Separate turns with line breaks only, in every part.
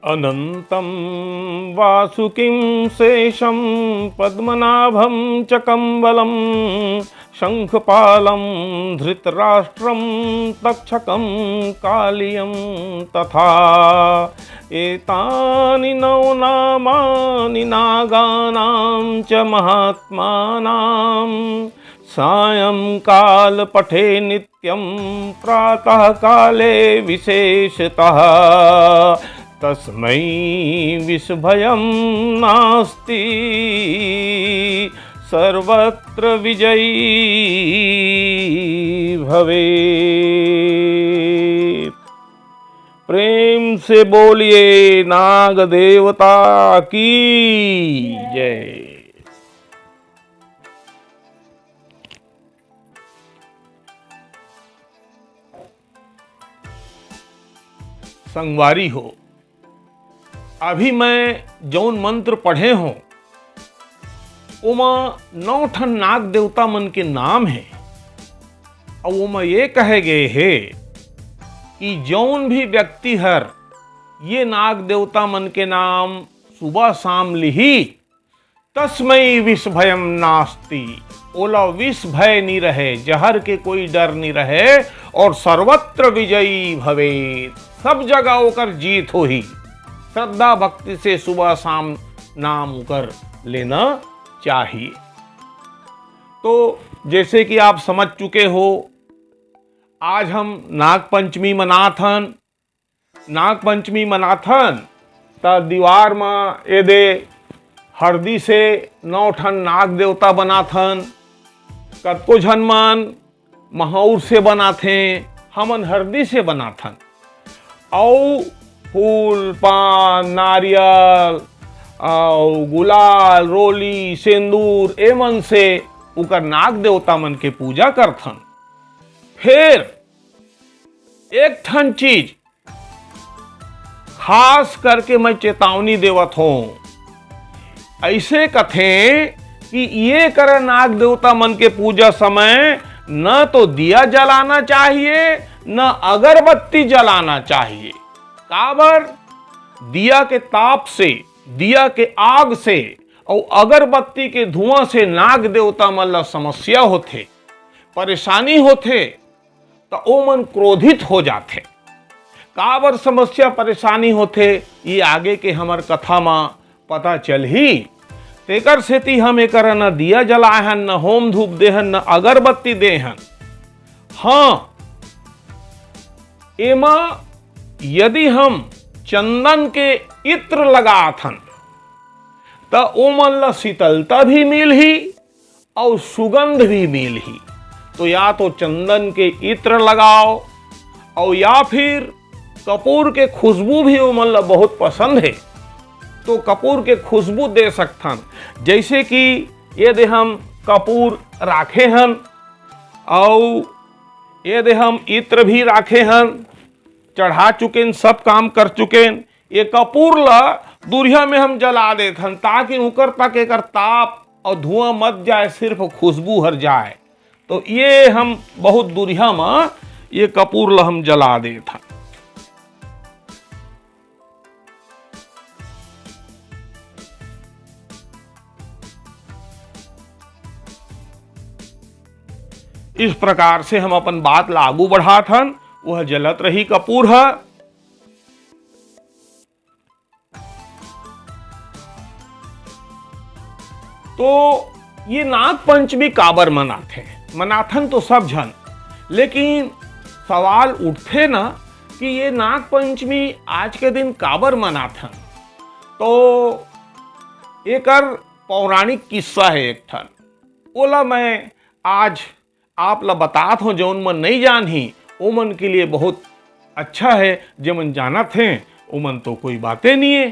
अनन्तं वासुकिं शेषं पद्मनाभं च कम्बलं शङ्खपालं धृतराष्ट्रं तक्षकं कालियं तथा एतानि नवनामानि नागानां च महात्मानां सायंकाल पठे नित्यं प्रातः काले विशेषतः तस्मै विषभयं नास्ति सर्वत्र विजयी भवेत्। प्रेम से बोलिए नाग देवता की जय। संगवारी हो, अभी मैं जौन मंत्र पढ़े हों उमा 9 ठन नाग देवता मन के नाम है और उमा ये कहे गए है कि जौन भी व्यक्ति हर ये नाग देवता मन के नाम सुबह शाम लिही तस्मै विष भयम नास्ति, ओला विष भय नहीं रहे, जहर के कोई डर नहीं रहे और सर्वत्र विजयी भवेत, सब जगह होकर जीत हो ही। श्रद्धा भक्ति से सुबह शाम नाम कर लेना चाहिए। तो जैसे कि आप समझ चुके हो, आज हम नागपंचमी मनाथन। नागपंचमी मनाथन त दीवार में एदे हरदी से 9 ठन नाग देवता बनाथन। कतको झन मन महौर से बनाथे, हमन हरदी से बनाथन। और फूल पान नारियल और गुलाल रोली सिंदूर एमन से उकर नाग देवता मन के पूजा करथन। फिर एक ठन चीज खास करके मैं चेतावनी देवत हूं, ऐसे कथे कि ये कर नाग देवता मन के पूजा समय न तो दिया जलाना चाहिए न अगरबत्ती जलाना चाहिए। काबर? दिया के ताप से, दिया के आग से और अगरबत्ती के धुआं से नाग देवता मन ला समस्या होथे, परेशानी होथे, तो ओ मन क्रोधित हो जाथे। काबर समस्या परेशानी होथे ये आगे के हमर कथा में पता चल ही। तेकर सेती हम एकर न दिया जलाहन, न होम धूप देहन, न अगरबत्ती देहन। हाँ, एमा यदि हम चंदन के इत्र लगाथन तो ओ मन ला शीतलता भी मिल ही और सुगंध भी मिल ही। तो या तो चंदन के इत्र लगाओ और या फिर कपूर के खुशबू भी ओ मन ला बहुत पसंद है तो कपूर के खुशबू दे सकथन। जैसे कि यदि हम कपूर राखे हन और यदि हम इत्र भी राखे हन, चढ़ा चुके, सब काम कर चुके, ये कपूर ला दूरिया में हम जला देथन ताकि उकर तक एक ताप और धुआं मत जाए, सिर्फ खुशबू हर जाए। तो ये हम बहुत दूरिया में ये कपूर ला हम जला देथन। इस प्रकार से हम अपन बात ला आगू बढ़ाथन। वह जलत रही कपूर है। तो ये नाग पंचमी काबर मनाथन तो सब जन, लेकिन सवाल उठते ना कि ये नाग पंचमी आज के दिन काबर मनाथन। तो एकर पौराणिक किस्सा है एक ठन, ओला मैं आज आप ला बतात हूं। जौन मन नहीं जान ही ओ मन के लिए बहुत अच्छा है, जो मन जानत हैं ओ मन तो कोई बातें नहीं है।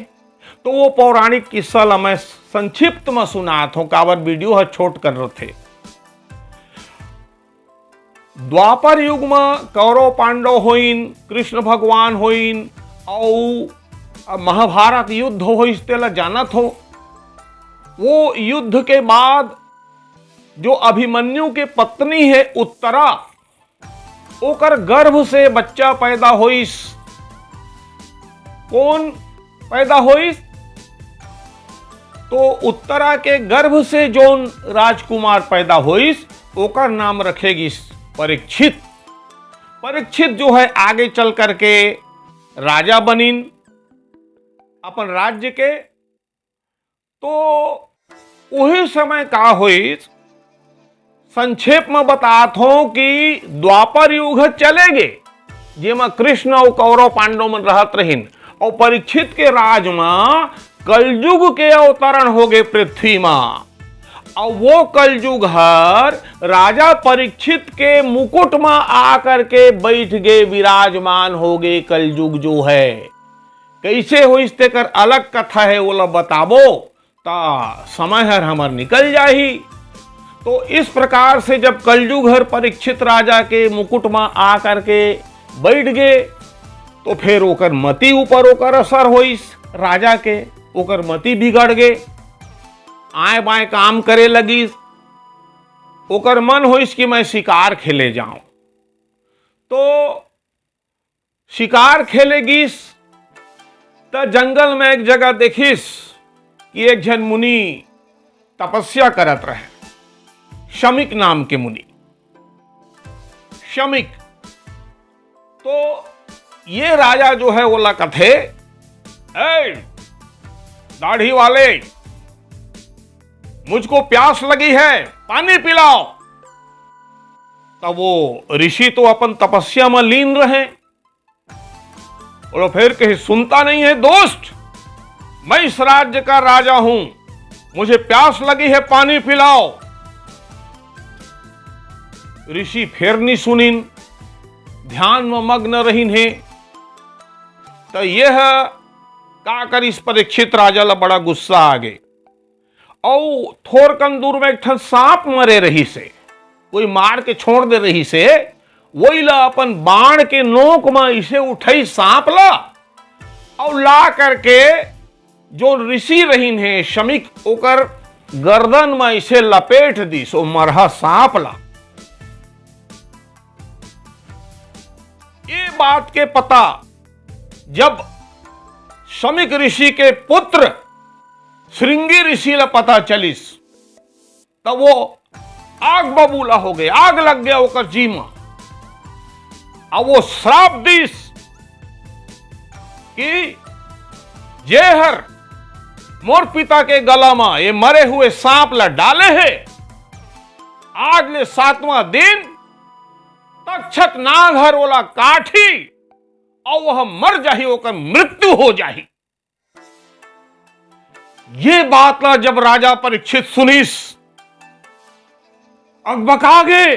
तो वो पौराणिक किस्सा ला मैं संक्षिप्त में सुनात हूं, काबर वीडियो है छोट कर रहे थे। द्वापर युग में कौरव पांडव होइन, कृष्ण भगवान होइन और महाभारत युद्ध होइस तेला जानत हो। वो युद्ध के बाद जो अभिमन्यु के पत्नी है उत्तरा, ओकर गर्भ से बच्चा पैदा होइस। कौन? पैदा होइस। तो उत्तरा के गर्भ से जौन राजकुमार पैदा होइस ओकर नाम रखेगिस परीक्षित। परीक्षित जो है आगे चल करके राजा बनिन अपन राज्य के। तो वही समय का हुई संक्षेप में बतात हो कि द्वापर युग चलेगे जेमा कृष्ण और कौरव पांडव मन रहत रहिन और परीक्षित के राज में कलयुग के अवतरण हो गए पृथ्वी में। और वो कलयुग हर राजा परीक्षित के मुकुट में आकर के बैठ गए, विराजमान हो गए कलयुग जो है। कैसे हो इस तेकर अलग कथा है वो ला बताबो ता समय हर हमर निकल जाही। तो इस प्रकार से जब कलयुग हर परीक्षित राजा के मुकुट में आकर के बैठ गए तो फिर ओकर मति ऊपर ओकर असर होइस राजा के, ओकर मति बिगड़ गए, आए बाएं काम करे लगी। ओकर मन होइस कि मैं शिकार खेले जाऊं। तो शिकार खेलेगिस तो जंगल में एक जगह देखिस कि एक जन मुनि तपस्या करत रहे, शमिक नाम के मुनि। शमिक तो ये राजा जो है वो कथे, ए दाढ़ी वाले मुझको प्यास लगी है, पानी पिलाओ। तब वो ऋषि तो अपन तपस्या में लीन रहे। और फिर कहीं सुनता नहीं है, दोस्त मैं इस राज्य का राजा हूं, मुझे प्यास लगी है, पानी पिलाओ। ऋषि फिर नहीं सुनिन, ध्यान में मग्न रहीन है। तो यह का कर इस परीक्षित राजा ला बड़ा गुस्सा आ गए। और थोरकन दूर में एक ठन सांप मरे रही से, कोई मार के छोड़ दे रही से, वही ला अपन बाण के नोक में इसे उठाई सांप ला और ला करके जो ऋषि रहीन है शमिक ओकर गर्दन में इसे लपेट दी। सो मरहा सांप ला। ये बात के पता जब शमिक ऋषि के पुत्र श्रृंगी ऋषि ला पता चलिस तब वो आग बबूला हो गए, आग लग गया ओकर जी में। अब वो श्राप दिस कि जेहर मोर पिता के गला में ये मरे हुए सांप ला डाले है, आज ले 7वां दिन तक्षक नाग हर ओला काठी और वह मर जाही, ओकर मृत्यु हो जाही। ये बात ला जब राजा परीक्षित सुनिस अकबका गए,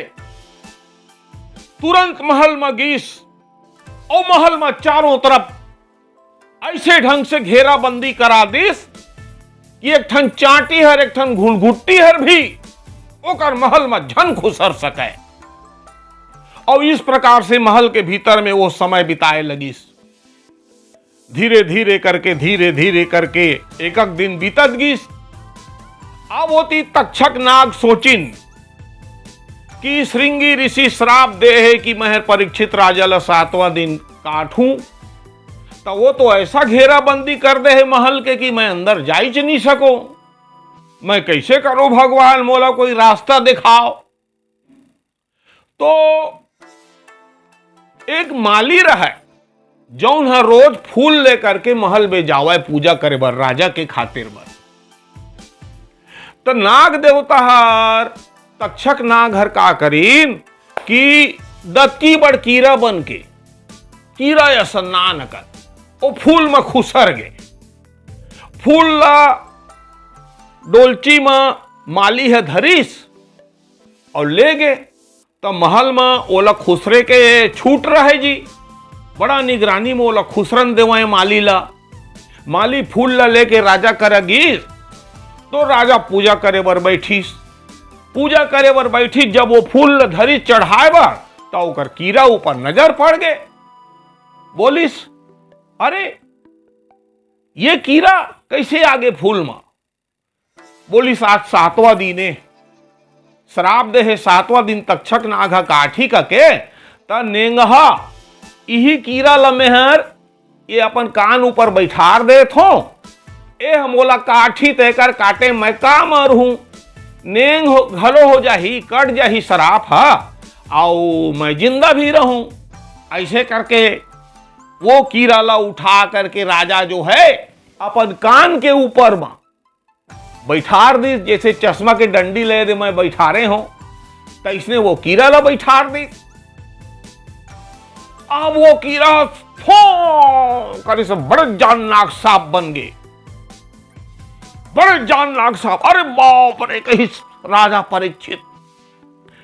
तुरंत महल में गीस और महल में चारों तरफ ऐसे ढंग से घेराबंदी करा दिस कि एक ठन चाटी हर एक ठन घुंघुट्टी हर भी ओकर महल में झन खुसर सके। और इस प्रकार से महल के भीतर में वो समय बिताए लगी। धीरे धीरे करके एक एक दिन बीतत गीस। अब होती तक्षक नाग सोचिन कि श्रृंगी ऋषि श्राप दे है कि मैं परीक्षित राजा ला 7वां दिन काटूं। तो वो तो ऐसा घेराबंदी कर दे है महल के कि मैं अंदर जा ही नहीं सको। मैं कैसे करूं भगवान, मोला कोई रास्ता दिखाओ। तो एक माली रहा जौन हर रोज फूल लेकर के महल में जावे पूजा करे बर राजा के खातिर बर। तो नाग देवता हर तक्षक नाग हर का करीन कि दत्ती बड़ कीरा बन के कीरा या सन्नान कर वो फूल में खुसर गए। फूल ला डोलची में माली है धरीस और ले गए। तो महल में ओला खुसरे के छूट रहे जी, बड़ा निगरानी में ओला खुसरन देवाए माली ला। माली फूल ला लेके राजा करेगी। तो राजा पूजा करे बर बैठीस। पूजा करे बर बैठी जब वो फूल धरी चढ़ाए बर तो ओकर कीड़ा ऊपर नजर पड़ गए। बोलिस अरे ये कीड़ा कैसे आगे फूल में। बोलिस आज 7वां दिन है, श्राप दे है 7वां दिन तक्षक नागा काठी का के त नेंगहा इही कीड़ा लमेहर ये अपन कान ऊपर बैठार देत हो, ए हमोला काठी तेकर काटे मैं का मर हूं, नेंग घलो हो जाही, कट जाही शराफ हा, आओ मैं जिंदा भी रहूं। ऐसे करके वो कीड़ा ला उठा करके राजा जो है अपन कान के ऊपर में बैठार दी, जैसे चश्मा के डंडी ले दे मैं बैठारे हो, तो इसने वो कीड़ा ला बैठार दी। अब वो कीड़ा करे से बड़े जाननाक सांप बन गए, बड़े जाननाक सांप। अरे बाप रे कही राजा परीक्षित,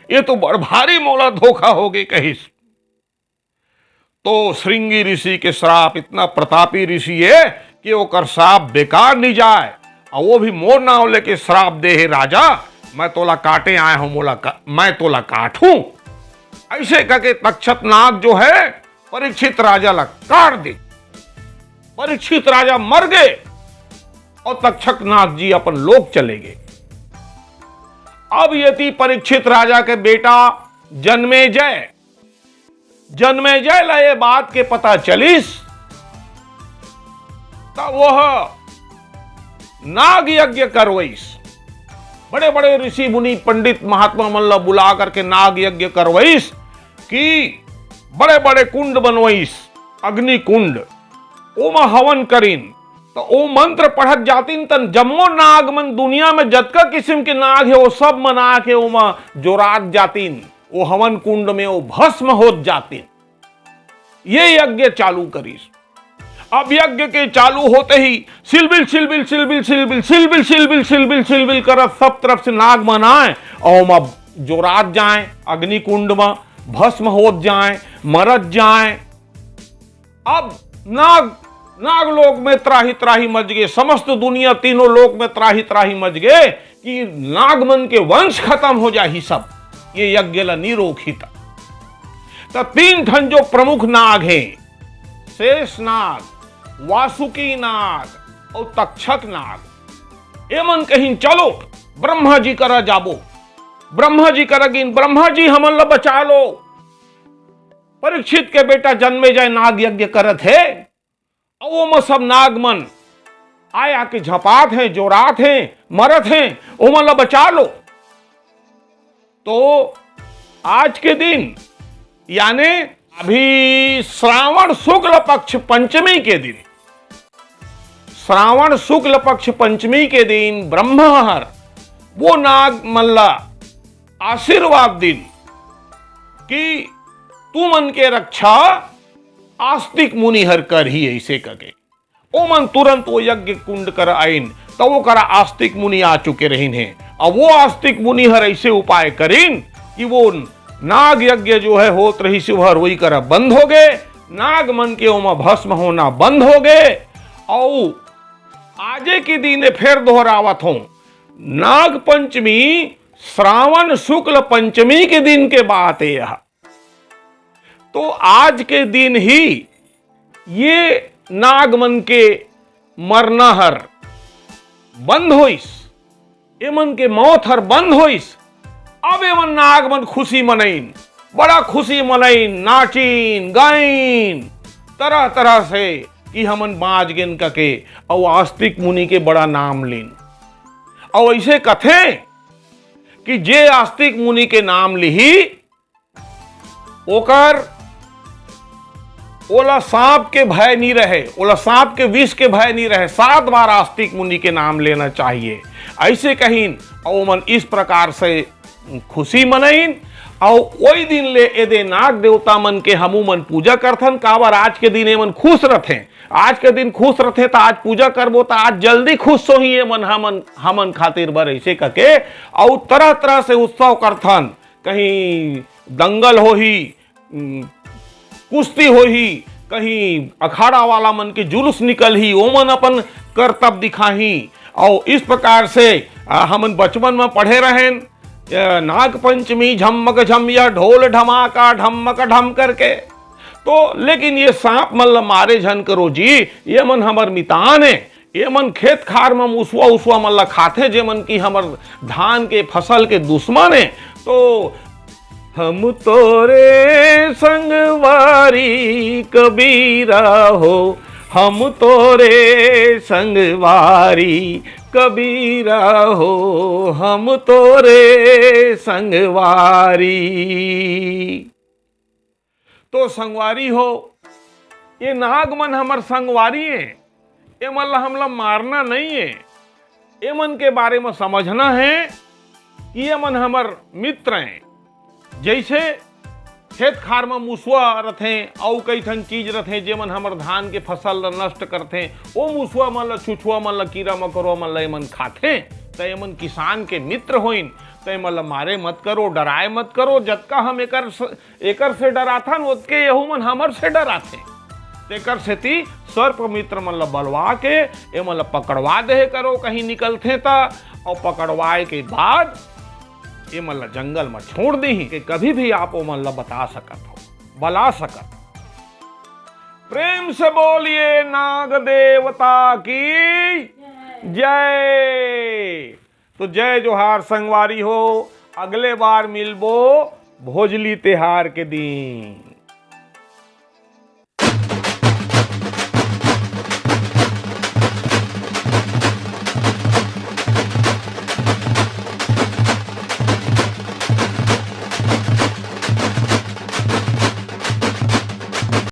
ये तो बड़ भारी मोला धोखा हो गई कही। तो श्रृंगी ऋषि के श्राप, इतना प्रतापी ऋषि है कि ओकर श्राप बेकार नहीं जाए, और वो भी मोर नाव लेके श्राप दे है, राजा मैं तोला काटे आया हूं, मैं तोला काटूं। ऐसे करके तक्षक नाग जो है परीक्षित राजा ला काट दे। परीक्षित राजा मर गए और तक्षक नाग जी अपन लोक चले गए। अब यदि परीक्षित राजा के बेटा जन्मेजय ला ये बात के पता चलिस, तब वह नाग यज्ञ करवैस। बड़े बड़े ऋषि मुनि पंडित महात्मा मन बुला करके नाग यज्ञ करवैस कि बड़े बड़े कुंड बनवैस, अग्नि कुंड, ओमा हवन करीन। तो ओ मंत्र पढ़त जातिन तन जम्मो नाग मन दुनिया में जतका किस्म के नाग है वो सब मना के ओमा जोरात जातिन, वो हवन कुंड में वो भस्म होत जातिन। ये यज्ञ चालू करीस। अब यज्ञ के चालू होते ही सिलबिल सिलबिल सिलबिल सिलबिल सिलबिल सिलबिल सिलबिल सिलबिल करत सब तरफ से नाग मन आए और ओमा जोरात जाए, अग्नि कुंड में भस्म होत जाए, मरत जाए। अब नाग लोक में त्राही त्राही मच गए, समस्त दुनिया तीनों लोक में त्राही त्राही मच गए कि नागमन के वंश खत्म हो जाही सब, ये यज्ञ ला नहीं रोकी था। तो तीन ठन जो प्रमुख नाग हैं, शेष नाग, वासुकी नाग और तक्षक नाग, एमन कहीं चलो ब्रह्मा जी करा जाबो, ब्रह्मा जी करगिन, ब्रह्मा जी हमन ला बचा लो। परीक्षित के बेटा जन्मेजय नाग यज्ञ करत है, और वो में सब नागमन आया के झपात हैं, जोरात हैं, मरत हैं, ओमन ला बचा लो। तो आज के दिन यानी अभी श्रावण शुक्ल पक्ष पंचमी के दिन, श्रावण शुक्ल पक्ष पंचमी के दिन ब्रह्महर वो नाग मल्ला आशीर्वाद दिन कि तू मन के रक्षा आस्तिक मुनिहर कर ही। ऐसे करके ओ मन तुरंत वो यज्ञ कुंड कर आइन, तो वो करा आस्तिक मुनि आ चुके रहीन हैं, और वो आस्तिक मुनिहर ऐसे उपाय करीन कि वो नाग यज्ञ जो है होत रही शिवहर वही करा बंद हो गए, नाग मन के ओमा भस्म होना बंद हो गए। और आजे के दिन फिर दोहरावत हो, नाग पंचमी श्रावण शुक्ल पंचमी के दिन के बात है यह। तो आज के दिन ही ये नागमन के मरना हर बंद होइस, एमन के मौत हर बंद होइस। अब एमन नागमन खुशी मनइन, बड़ा खुशी मनइन, नाचिन गाइन तरह तरह से कि हमन बाज गेन कके, और आस्तिक मुनि के बड़ा नाम लीन। और ऐसे कथे कि जे आस्तिक मुनि के नाम लिही ओकर ओला सांप के भय नहीं रहे, ओला सांप के विष के भय नहीं रहे। 7 बार आस्तिक मुनि के नाम लेना चाहिए, ऐसे कहीन। और मन इस प्रकार से खुशी मनइन, और वही दिन ले एदे नाग देवता मन के हमू मन पूजा करथन। काबर आज के दिन एमन खुश रहते, आज के दिन खुश रहते, तो आज पूजा करबो तो आज जल्दी खुश हो ही मन हमन खातिर बर। ऐसे करके और तरह तरह से उत्सव करथन, कहीं दंगल हो ही, कुश्ती हो ही, कहीं अखाड़ा वाला मन के जुलूस निकल ही, ओमन अपन करतब दिखाही। और इस प्रकार से हमन बचपन में पढ़े रहें, नाग पंचमी झम्मक झम या ढोल ढमाका ढमक ढम करके। तो लेकिन ये सांप मल्ल मारे झन करो जी, ये मन हमर मितान है, ये मन खेत खार में मुसवा उसवा मल्ला खाते, जे मन की हमर धान के फसल के दुश्मन है। तो हम तोरे संगवारी कबीरा हो, हम तोरे संगवारी कबीरा हो, हम तोरे संगवारी। तो संगवारी हो, ये नागमन हमर संगवारी है, ये मतलब हमला मारना नहीं है, ये मन के बारे में समझना है कि ये मन हमर मित्र हैं। जैसे खेत खार में मुसवा रथे और कई ठन चीज रथे जेमन हमर धान के फसल ल नष्ट करथे, ओ मुसवा मन ल, छुछुआ मन ल, कीड़ा मकोड़ा मन ल एमन खाथे, तो एमन किसान के मित्र होइन। तो एमन ल मारे मत करो, डराए मत करो। जतका हम एकर से डराथन ओतके यहू मन हमर से डराथे। तेकर सेती सर्प मित्र मन ल बलवा के एमन ल पकड़वा दे करो कहीं निकलथे ता, और पकड़वाए के बाद ये मन ल जंगल में छोड़ दी कि कभी भी आप ओ मन ल बता सकत हो, बला सकत। प्रेम से बोलिए नाग देवता की जय। तो जय जोहार संगवारी हो, अगले बार मिलबो भोजली त्योहार के दिन।